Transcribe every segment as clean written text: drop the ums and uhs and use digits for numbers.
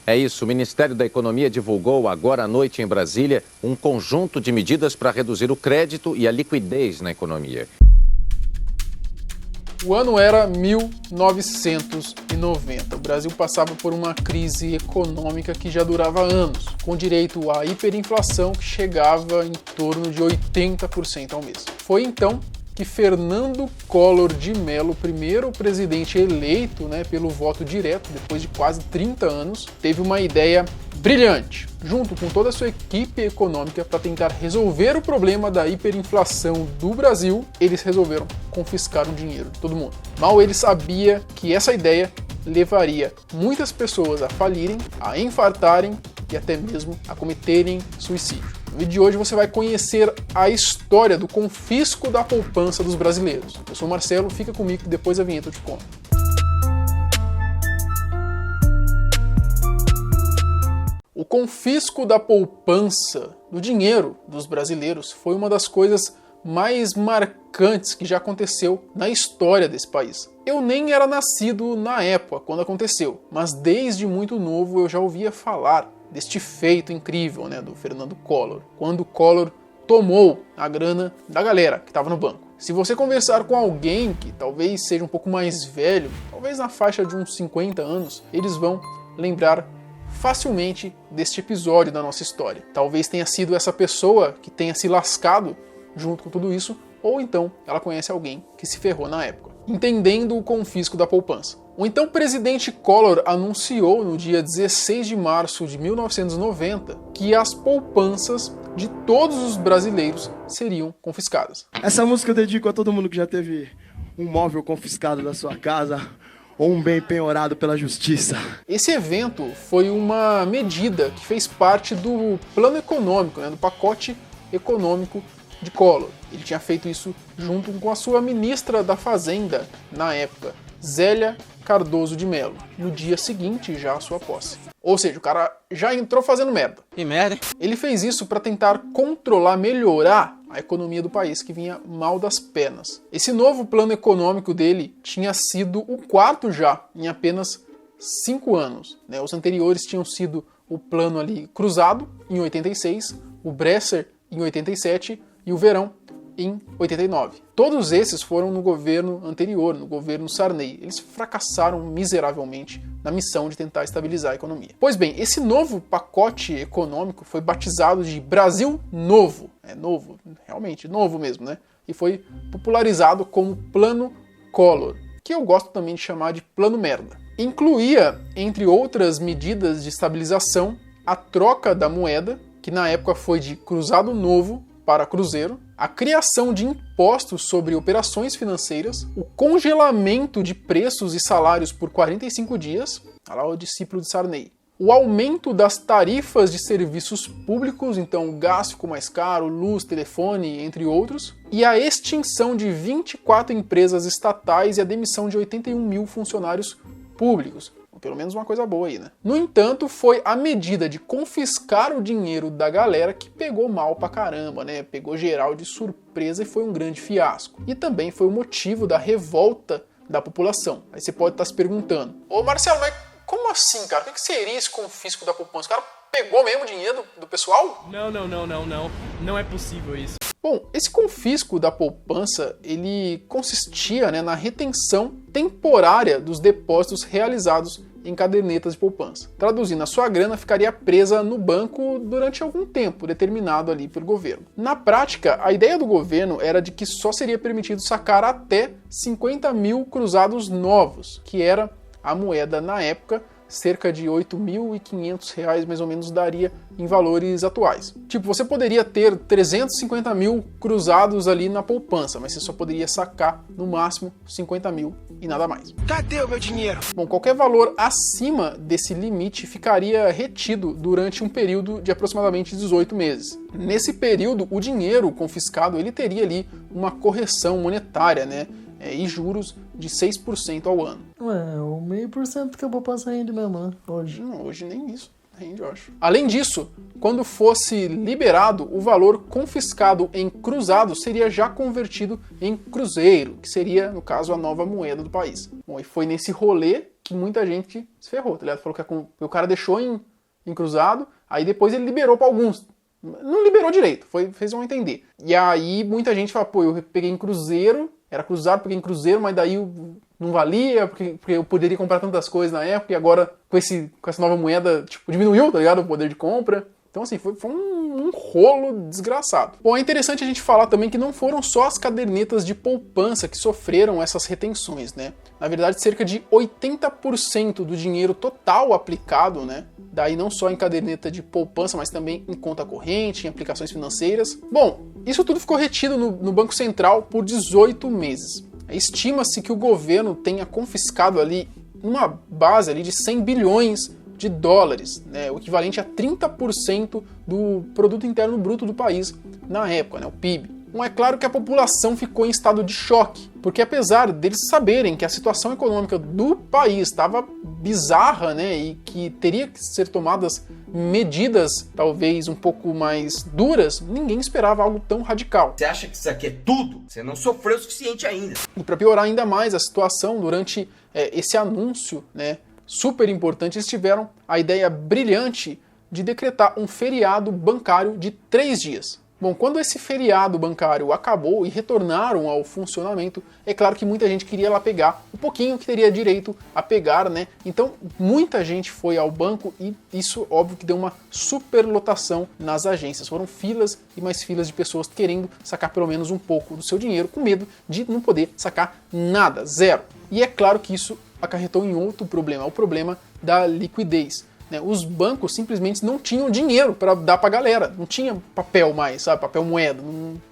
É isso, o Ministério da Economia divulgou agora à noite em Brasília um conjunto de medidas para reduzir o crédito e a liquidez na economia. O ano era 1990. O Brasil passava por uma crise econômica que já durava anos, com direito à hiperinflação que chegava em torno de 80% ao mês. Foi então que Fernando Collor de Mello, primeiro presidente eleito pelo voto direto, depois de quase 30 anos, teve uma ideia brilhante, junto com toda a sua equipe econômica, para tentar resolver o problema da hiperinflação do Brasil. Eles resolveram confiscar o dinheiro de todo mundo. Mal ele sabia que essa ideia levaria muitas pessoas a falirem, a infartarem e até mesmo a cometerem suicídio. No vídeo de hoje você vai conhecer a história do confisco da poupança dos brasileiros. Eu sou o Marcelo, fica comigo que depois da vinheta eu te conto. O confisco da poupança, do dinheiro dos brasileiros, foi uma das coisas mais marcantes que já aconteceu na história desse país. Eu nem era nascido na época quando aconteceu, mas desde muito novo eu já ouvia falar deste feito incrível do Fernando Collor, quando Collor tomou a grana da galera que estava no banco. Se você conversar com alguém que talvez seja um pouco mais velho, talvez na faixa de uns 50 anos, eles vão lembrar facilmente deste episódio da nossa história. Talvez tenha sido essa pessoa que tenha se lascado junto com tudo isso, ou então ela conhece alguém que se ferrou na época. Entendendo o confisco da poupança. O então presidente Collor anunciou no dia 16 de março de 1990 que as poupanças de todos os brasileiros seriam confiscadas. Essa música eu dedico a todo mundo que já teve um móvel confiscado da sua casa ou um bem penhorado pela justiça. Esse evento foi uma medida que fez parte do plano econômico, do pacote econômico de Collor. Ele tinha feito isso junto com a sua ministra da Fazenda na época, Zélia Cardoso de Mello, no dia seguinte já à sua posse. Ou seja, o cara já entrou fazendo merda. Que merda. Ele fez isso para tentar controlar, melhorar a economia do país, que vinha mal das pernas. Esse novo plano econômico dele tinha sido o quarto já, em apenas 5 anos. Os anteriores tinham sido o plano ali cruzado, em 86, o Bresser, em 87, e o Verão, em 89. Todos esses foram no governo anterior, no governo Sarney. Eles fracassaram miseravelmente na missão de tentar estabilizar a economia. Pois bem, esse novo pacote econômico foi batizado de Brasil Novo. É novo, realmente, novo mesmo, E foi popularizado como Plano Collor, que eu gosto também de chamar de Plano Merda. Incluía, entre outras medidas de estabilização, a troca da moeda, que na época foi de cruzado novo para cruzeiro, a criação de impostos sobre operações financeiras, o congelamento de preços e salários por 45 dias, olha lá o discípulo de Sarney, o aumento das tarifas de serviços públicos, então o gás ficou mais caro, luz, telefone, entre outros, e a extinção de 24 empresas estatais e a demissão de 81 mil funcionários públicos. Pelo menos uma coisa boa aí, No entanto, foi a medida de confiscar o dinheiro da galera que pegou mal pra caramba, Pegou geral de surpresa e foi um grande fiasco. E também foi o motivo da revolta da população. Aí você pode estar se perguntando: ô Marcelo, mas como assim, cara? O que seria esse confisco da poupança? O cara pegou mesmo o dinheiro do pessoal? Não é possível isso. Bom, esse confisco da poupança, ele consistia na retenção temporária dos depósitos realizados em cadernetas de poupança. Traduzindo, a sua grana ficaria presa no banco durante algum tempo, determinado ali pelo governo. Na prática, a ideia do governo era de que só seria permitido sacar até 50 mil cruzados novos, que era a moeda na época, cerca de R$ 8.500 mais ou menos daria em valores atuais. Tipo, você poderia ter 350 mil cruzados ali na poupança, mas você só poderia sacar no máximo 50 mil e nada mais. Cadê o meu dinheiro? Bom, qualquer valor acima desse limite ficaria retido durante um período de aproximadamente 18 meses. Nesse período, o dinheiro confiscado ele teria ali uma correção monetária, e juros de 6% ao ano. O 0,5% que a poupança rende mesmo, hoje. Não, hoje nem isso rende, eu acho. Além disso, quando fosse liberado, o valor confiscado em cruzado seria já convertido em cruzeiro, que seria, no caso, a nova moeda do país. Bom, e foi nesse rolê que muita gente se ferrou, tá ligado? Falou que o cara deixou em cruzado, aí depois ele liberou para alguns. Não liberou direito, fez um entender. E aí muita gente fala, pô, eu peguei em cruzeiro, era cruzado, peguei em cruzeiro, mas daí não valia, porque eu poderia comprar tantas coisas na época, e agora com essa nova moeda, tipo, diminuiu, tá ligado? O poder de compra. Então, assim, foi um rolo desgraçado. Bom, é interessante a gente falar também que não foram só as cadernetas de poupança que sofreram essas retenções, né? Na verdade, cerca de 80% do dinheiro total aplicado, né? Daí não só em caderneta de poupança, mas também em conta corrente, em aplicações financeiras. Bom, isso tudo ficou retido no Banco Central por 18 meses. Estima-se que o governo tenha confiscado ali uma base ali de 100 bilhões de dólares, né, o equivalente a 30% do produto interno bruto do país na época, né, o PIB. Bom, é claro que a população ficou em estado de choque, porque apesar deles saberem que a situação econômica do país estava bizarra, né, e que teria que ser tomadas medidas talvez um pouco mais duras, ninguém esperava algo tão radical. Você acha que isso aqui é tudo? Você não sofreu o suficiente ainda. E para piorar ainda mais a situação, durante esse anúncio, né, super importante, eles tiveram a ideia brilhante de decretar um feriado bancário de 3 dias. Bom, quando esse feriado bancário acabou e retornaram ao funcionamento, é claro que muita gente queria lá pegar o pouquinho que teria direito a pegar, né? Então, muita gente foi ao banco e isso, óbvio, que deu uma superlotação nas agências. Foram filas e mais filas de pessoas querendo sacar pelo menos um pouco do seu dinheiro, com medo de não poder sacar nada, zero. E é claro que isso acarretou em outro problema, o problema da liquidez. Né? Os bancos simplesmente não tinham dinheiro para dar para a galera, não tinha papel mais, sabe? Papel moeda,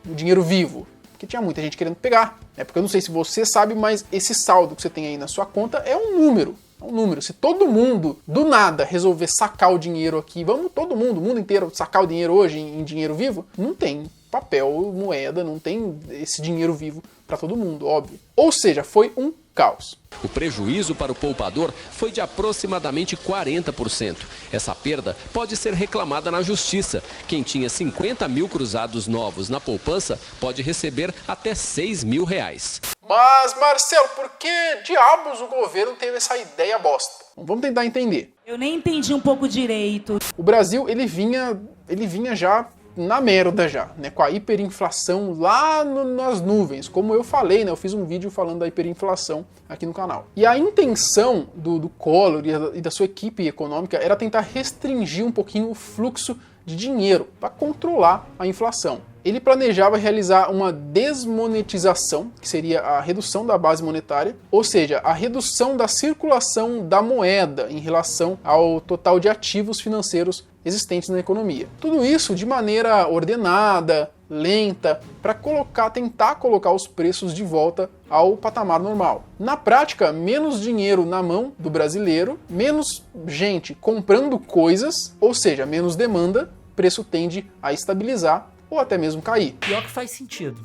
dinheiro vivo, porque tinha muita gente querendo pegar. Né? Porque eu não sei se você sabe, mas esse saldo que você tem aí na sua conta é um número. É um número. Se todo mundo, do nada, resolver sacar o dinheiro aqui, vamos todo mundo, o mundo inteiro, sacar o dinheiro hoje em dinheiro vivo, não tem papel, moeda, não tem esse dinheiro vivo para todo mundo, óbvio. Ou seja, foi um caos. O prejuízo para o poupador foi de aproximadamente 40%. Essa perda pode ser reclamada na justiça. Quem tinha 50 mil cruzados novos na poupança pode receber até 6 mil reais. Mas, Marcelo, por que diabos o governo teve essa ideia bosta? Vamos tentar entender. Eu nem entendi um pouco direito. O Brasil, ele vinha já na merda já, né, com a hiperinflação lá nas nuvens, como eu falei, né, eu fiz um vídeo falando da hiperinflação aqui no canal. E a intenção do Collor e da sua equipe econômica era tentar restringir um pouquinho o fluxo de dinheiro para controlar a inflação. Ele planejava realizar uma desmonetização, que seria a redução da base monetária, ou seja, a redução da circulação da moeda em relação ao total de ativos financeiros existentes na economia. Tudo isso de maneira ordenada, lenta, para tentar colocar os preços de volta ao patamar normal. Na prática, menos dinheiro na mão do brasileiro, menos gente comprando coisas, ou seja, menos demanda, o preço tende a estabilizar ou até mesmo cair. Pior que faz sentido.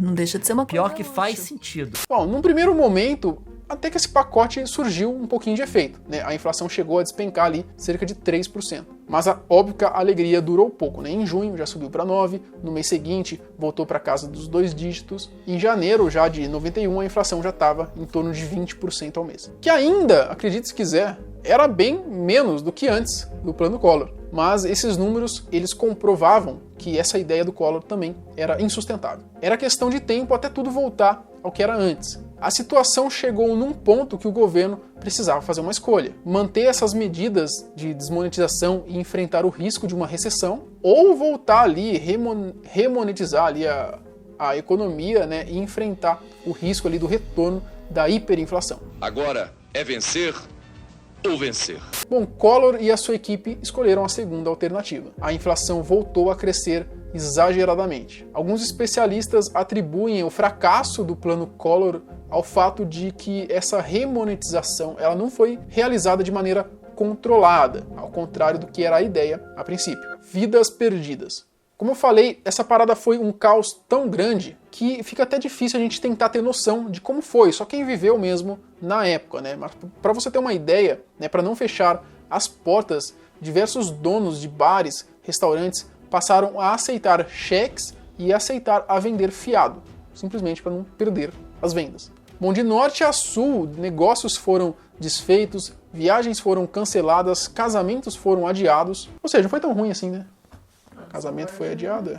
Não deixa de ser uma coisa. Pior que faz sentido. Bom, num primeiro momento, até que esse pacote surgiu um pouquinho de efeito, né? A inflação chegou a despencar ali cerca de 3%. Mas óbvio que a alegria durou pouco, né? Em junho já subiu para 9%, no mês seguinte voltou para casa dos 2 dígitos, em janeiro já de 91 a inflação já estava em torno de 20% ao mês. Que ainda, acredite se quiser, era bem menos do que antes do plano Collor. Mas esses números, eles comprovavam que essa ideia do Collor também era insustentável. Era questão de tempo até tudo voltar ao que era antes. A situação chegou num ponto que o governo precisava fazer uma escolha. Manter essas medidas de desmonetização e enfrentar o risco de uma recessão, ou voltar ali, remonetizar ali a economia, né, e enfrentar o risco ali do retorno da hiperinflação. Agora é vencer ou vencer. Bom, Collor e a sua equipe escolheram a segunda alternativa. A inflação voltou a crescer exageradamente. Alguns especialistas atribuem o fracasso do plano Collor ao fato de que essa remonetização ela não foi realizada de maneira controlada, ao contrário do que era a ideia a princípio. Vidas perdidas. Como eu falei, essa parada foi um caos tão grande que fica até difícil a gente tentar ter noção de como foi, só quem viveu mesmo na época, né? Mas para você ter uma ideia, né, para não fechar as portas, diversos donos de bares, restaurantes passaram a aceitar cheques e aceitar a vender fiado, simplesmente para não perder as vendas. Bom, de norte a sul, negócios foram desfeitos, viagens foram canceladas, casamentos foram adiados. Ou seja, não foi tão ruim assim, né? O casamento foi adiado,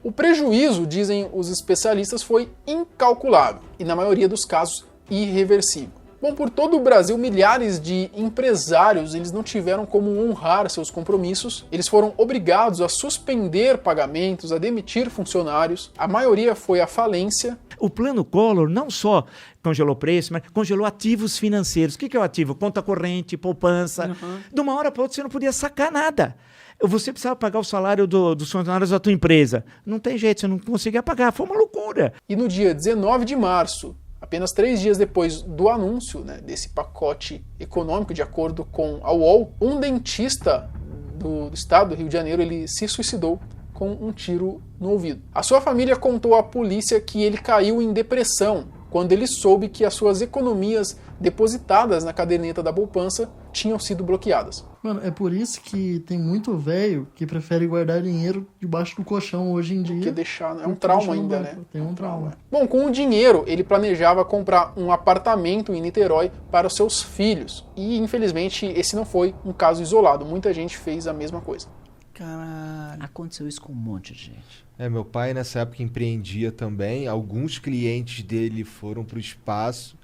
O prejuízo, dizem os especialistas, foi incalculável e, na maioria dos casos, irreversível. Bom, por todo o Brasil, milhares de empresários eles não tiveram como honrar seus compromissos. Eles foram obrigados a suspender pagamentos, a demitir funcionários. A maioria foi à falência. O plano Collor não só congelou preço, mas congelou ativos financeiros. O que é o ativo? Conta corrente, poupança. De uma hora para outra você não podia sacar nada. Você precisava pagar o salário dos funcionários da tua empresa. Não tem jeito, você não conseguia pagar. Foi uma loucura. E no dia 19 de março, apenas 3 dias depois do anúncio desse pacote econômico, de acordo com a UOL, um dentista do estado do Rio de Janeiro ele se suicidou com um tiro no ouvido. A sua família contou à polícia que ele caiu em depressão quando ele soube que as suas economias depositadas na caderneta da poupança tinham sido bloqueadas. Mano, é por isso que tem muito velho que prefere guardar dinheiro debaixo do colchão hoje em dia. Porque deixar, é um trauma ainda, né? Tem um trauma. Bom, com o dinheiro, ele planejava comprar um apartamento em Niterói para os seus filhos. E, infelizmente, esse não foi um caso isolado. Muita gente fez a mesma coisa. Caralho, aconteceu isso com um monte de gente. Meu pai nessa época empreendia também. Alguns clientes dele foram pro espaço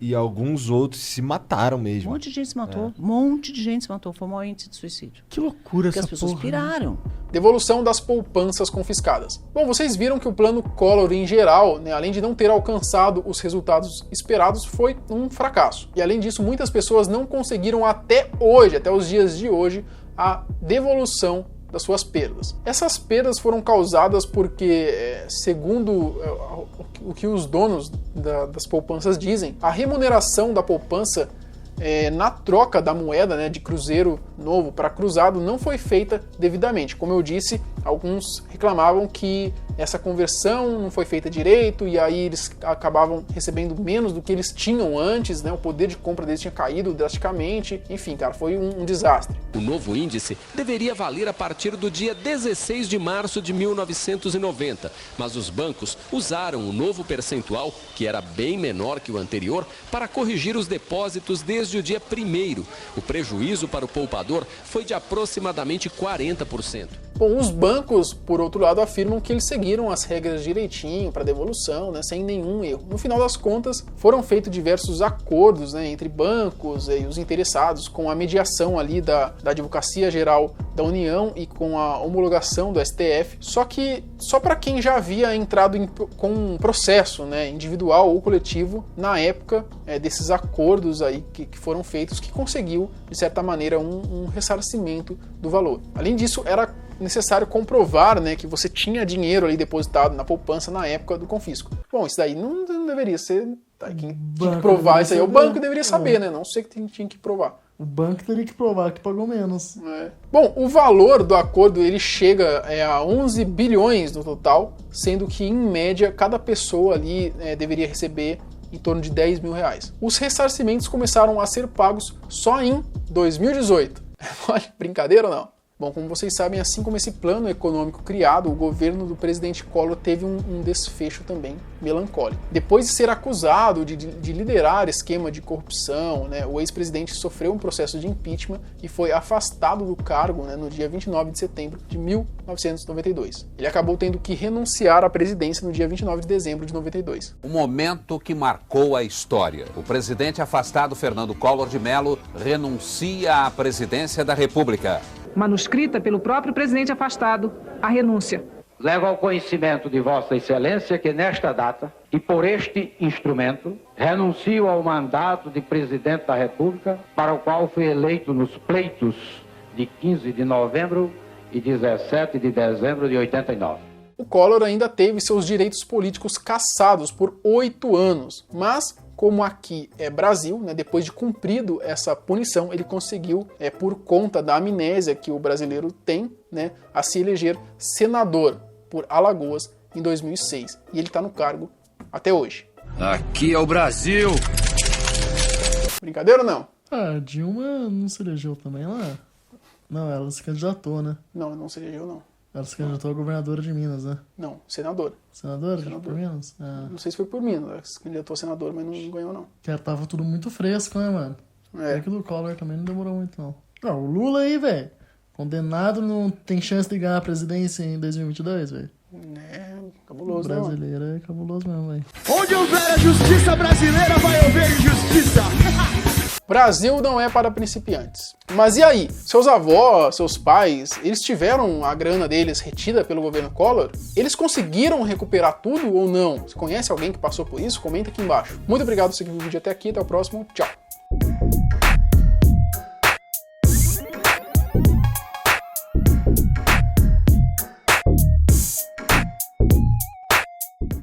e alguns outros se mataram mesmo. Um monte de gente se matou. Um monte de gente se matou. Foi o maior índice de suicídio. Que loucura essa porra. Porque as pessoas piraram. Devolução das poupanças confiscadas. Bom, vocês viram que o plano Collor, em geral, além de não ter alcançado os resultados esperados, foi um fracasso. E além disso, muitas pessoas não conseguiram até hoje, até os dias de hoje, a devolução das suas perdas. Essas perdas foram causadas porque, segundo o que os donos das poupanças dizem, a remuneração da poupança na troca da moeda de cruzeiro novo para cruzado não foi feita devidamente. Como eu disse, alguns reclamavam que essa conversão não foi feita direito e aí eles acabavam recebendo menos do que eles tinham antes, o poder de compra deles tinha caído drasticamente. Enfim, cara, foi um desastre. O novo índice deveria valer a partir do dia 16 de março de 1990, mas os bancos usaram o novo percentual, que era bem menor que o anterior, para corrigir os depósitos desde o dia 1º. O prejuízo para o poupador foi de aproximadamente 40%. Bom, os bancos, por outro lado, afirmam que eles seguiram as regras direitinho para devolução, sem nenhum erro. No final das contas, foram feitos diversos acordos entre bancos e os interessados, com a mediação ali da Advocacia Geral da União e com a homologação do STF, só que só para quem já havia entrado com um processo individual ou coletivo na época desses acordos aí que foram feitos, que conseguiu, de certa maneira, um ressarcimento do valor. Além disso, era necessário comprovar que você tinha dinheiro ali depositado na poupança na época do confisco. Bom, isso daí não deveria ser... Quem tinha que provar isso aí, o banco deveria saber, Não sei que tinha que provar. O banco teria que provar que pagou menos. Bom, o valor do acordo ele chega a 11 bilhões no total, sendo que, em média, cada pessoa ali deveria receber em torno de 10 mil reais. Os ressarcimentos começaram a ser pagos só em 2018. Olha, brincadeira ou não? Bom, como vocês sabem, assim como esse plano econômico criado, o governo do presidente Collor teve um desfecho também melancólico. Depois de ser acusado de liderar esquema de corrupção, o ex-presidente sofreu um processo de impeachment e foi afastado do cargo no dia 29 de setembro de 1992. Ele acabou tendo que renunciar à presidência no dia 29 de dezembro de 92. Um momento que marcou a história. O presidente afastado, Fernando Collor de Mello, renuncia à presidência da República. Manuscrita pelo próprio presidente afastado, a renúncia. Levo ao conhecimento de Vossa Excelência que nesta data e por este instrumento renuncio ao mandato de presidente da República, para o qual fui eleito nos pleitos de 15 de novembro e 17 de dezembro de 89. O Collor ainda teve seus direitos políticos cassados por 8 anos, mas como aqui é Brasil, depois de cumprido essa punição, ele conseguiu, por conta da amnésia que o brasileiro tem, a se eleger senador por Alagoas em 2006. E ele está no cargo até hoje. Aqui é o Brasil! Brincadeira ou não? A Dilma não se elegeu também lá? Não, ela se candidatou, Não se elegeu, não. Ela se candidatou a governadora de Minas, né? Não, senadora. Senadora? Por Minas? Não sei se foi por Minas, ela se candidatou a senadora, mas não ganhou, não. Que tava tudo muito fresco, né, mano? É. Que do Collor também não demorou muito, não. Não, o Lula aí, velho. Condenado, não tem chance de ganhar a presidência em 2022, velho. É, cabuloso, né? Brasileiro é cabuloso mesmo, velho. Onde houver a justiça brasileira, vai haver injustiça. Brasil não é para principiantes. Mas e aí? Seus avós, seus pais, eles tiveram a grana deles retida pelo governo Collor? Eles conseguiram recuperar tudo ou não? Você conhece alguém que passou por isso? Comenta aqui embaixo. Muito obrigado por seguir o vídeo até aqui. Até o próximo. Tchau.